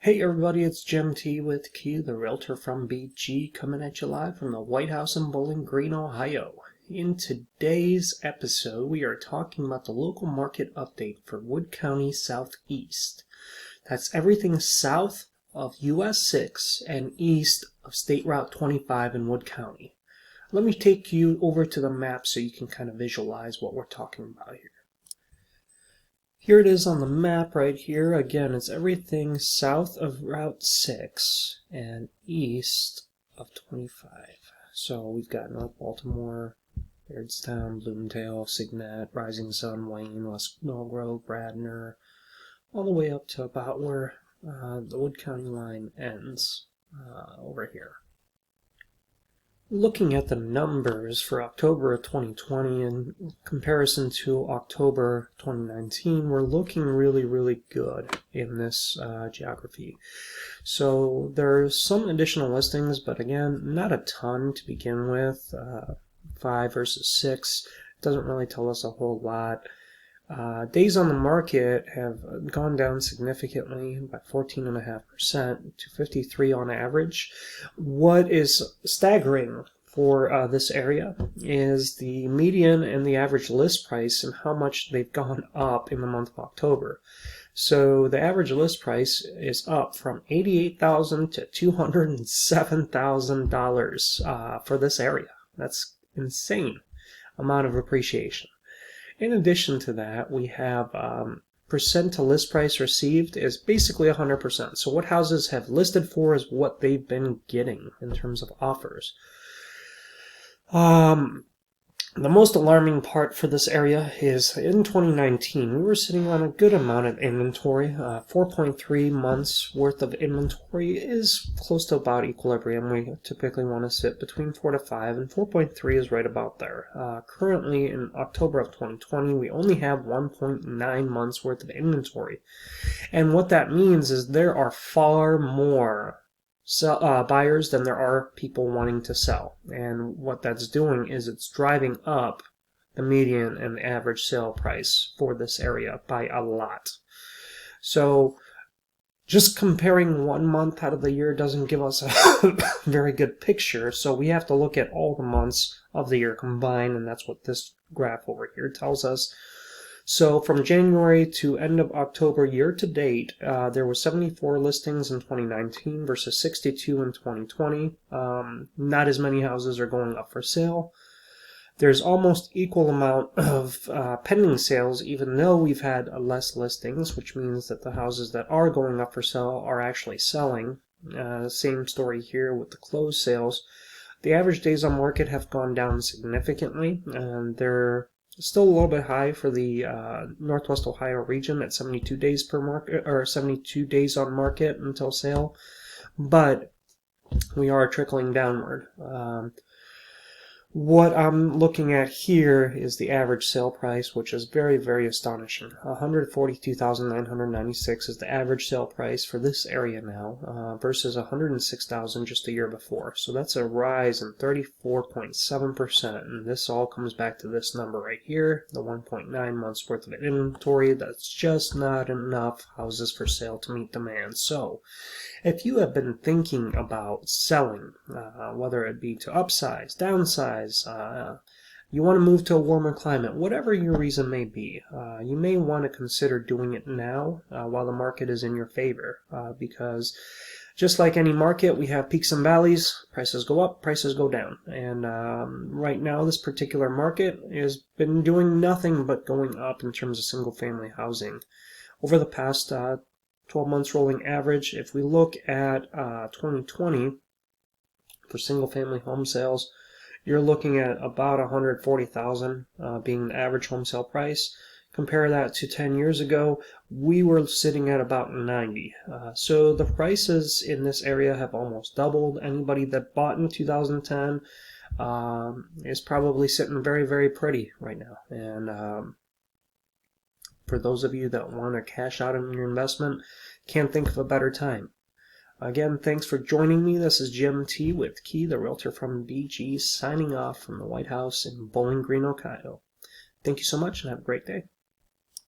Hey everybody, it's Jim T with Key, the realtor from BG, coming at you live from the White House in Bowling Green, Ohio. In today's episode, we are talking about the local market update for Wood County Southeast. That's everything south of US 6 and east of State Route 25 in Wood County. Let me take you over to the map so you can kind of visualize what we're talking about here. Here it is on the map right here. Again, it's everything south of Route 6 and east of 25. So we've got North Baltimore, Bairdstown, Bloomingdale, Signet, Rising Sun, Wayne, West Mill Grove, Bradner, all the way up to about where the Wood County line ends over here. Looking at the numbers for October of 2020 in comparison to October 2019, we're looking really good in this geography. So there's some additional listings, but again, not a ton to begin with. 5 versus 6 doesn't really tell us a whole lot. Days on the market have gone down significantly by 14.5% to 53 on average. What is staggering for this area is the median and the average list price and how much they've gone up in the month of October. So the average list price is up from $88,000 to $207,000 for this area. That's insane amount of appreciation. In addition to that, we have percent to list price received is basically 100%. So what houses have listed for is what they've been getting in terms of offers. The most alarming part for this area is in 2019, we were sitting on a good amount of inventory. 4.3 months worth of inventory is close to about equilibrium. We typically want to sit between 4 to 5, and 4.3 is right about there. Currently, in October of 2020, we only have 1.9 months worth of inventory. And what that means is there are far more buyers than there are people wanting to sell, and what that's doing is it's driving up the median and average sale price for this area by a lot. So just comparing 1 month out of the year doesn't give us a very good picture, so we have to look at all the months of the year combined, and that's what this graph over here tells us. So from January to end of October year to date, there were 74 listings in 2019 versus 62 in 2020. Not as many houses are going up for sale. There's almost equal amount of pending sales, even though we've had less listings, which means that the houses that are going up for sale are actually selling. Same story here with the closed sales. The average days on market have gone down significantly, and they're still a little bit high for the Northwest Ohio region at 72 days per market, or 72 days on market until sale, but we are trickling downward. What I'm looking at here is the average sale price, which is very astonishing. $142,996 is the average sale price for this area now, versus $106,000 just a year before. So that's a rise in 34.7%, and this all comes back to this number right here, the 1.9 months worth of inventory. That's just not enough houses for sale to meet demand. So if you have been thinking about selling, whether it be to upsize, downsize, you want to move to a warmer climate, whatever your reason may be, you may want to consider doing it now while the market is in your favor, because just like any market, we have peaks and valleys. Prices go up, prices go down, and right now this particular market has been doing nothing but going up in terms of single-family housing. Over the past 12 months rolling average, if we look at 2020 for single-family home sales, you're looking at about $140,000 being the average home sale price. Compare that to 10 years ago, we were sitting at about 90. So the prices in this area have almost doubled. Anybody that bought in 2010 is probably sitting very pretty right now. And for those of you that want to cash out on your investment, can't think of a better time. Again, thanks for joining me. This is Jim T with Key, the realtor from BG, signing off from the White House in Bowling Green, Ohio. Thank you so much and have a great day.